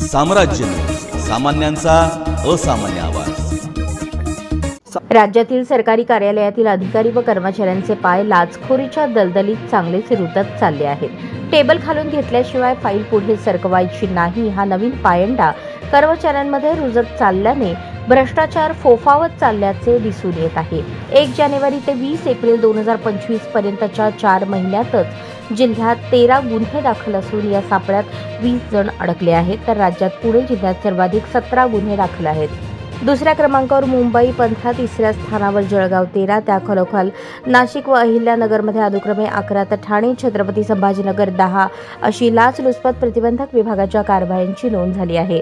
साम्राज्य, सामान्यांचा असामान्य आवाज। राज्यातील सरकारी कार्यालयातील अधिकारी व कर्मचाऱ्यांचे पाय लाचखोरीच्या दलदलीत चांगलेच रुतत चालले आहेत। टेबल खालून घेतल्याशिवाय फाईल पुढे सरकवायची नाही हा नवीन पायंडा कर्मचाऱ्यांमध्ये रुजत चालल्याने भ्रष्टाचार फोफावत चालल्याचे दिसून येत आहे। 1 जानेवारी ते 20 एप्रिल 2025 पर्यंतच्या 4 महिन्यातच जिल्ह्यात 13 गुन्हे दाखल असून या सापळ्यात 20 जण अडकले आहेत, तर राज्यात पुणे जिल्ह्यात सर्वाधिक 17 गुन्हे दाखल आहेत। दुसऱ्या क्रमांकावर मुंबई 15, तिसऱ्या स्थानावर जळगाव 13, त्याखालोखाल नाशिक व अहिल्यानगरमध्ये अनुक्रमे 11 तर ठाणे, छत्रपती संभाजीनगर 10 अशी लाचलुचपत प्रतिबंधक विभागाच्या कारवायांची नोंद झाली आहे।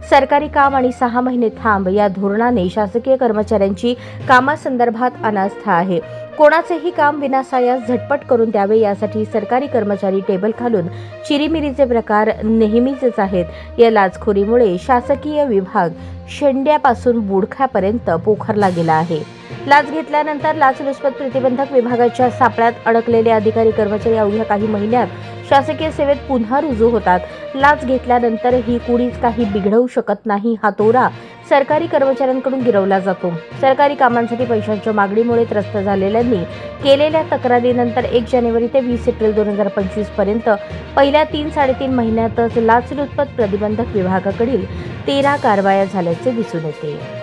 सरकारी काम आणि 6 महिने थांब या धोरणाने शासकीय कर्मचाऱ्यांची कामासंदर्भात अनास्था आहे। कोणाचेही काम विनासायास झटपट करून द्यावे यासाठी सरकारी कर्मचारी टेबल खालून चिरीमिरीचे प्रकार नेहमीचेच आहेत। या लाचखोरीमुळे शासकीय विभाग शेंड्यापासून बुडख्यापर्यंत पोखरला गेला आहे। लाच घेतल्यानंतर लाचलुचपत प्रतिबंधक विभागाच्या सापळ्यात अडकलेले अधिकारी कर्मचारी अवघ्या काही महिन्यात शासकीय सेवेत पुन्हा रुजू होतात। लाच घेतल्यानंतरही कुणीच काही बिघडवू शकत नाही हा तोरा सरकारी कर्मचाऱ्यांकडून गिरवला जातो। सरकारी कामांसाठी पैशांच्या मागणीमुळे त्रस्त झालेल्यांनी केलेल्या तक्रारीनंतर 1 जानेवारी ते 20 एप्रिल 2025 पर्यंत पहिल्या 3-3.5 महिन्यातच लाचलुचपत प्रतिबंधक विभागाकडील 13 कारवाया झाल्याचे दिसून येते।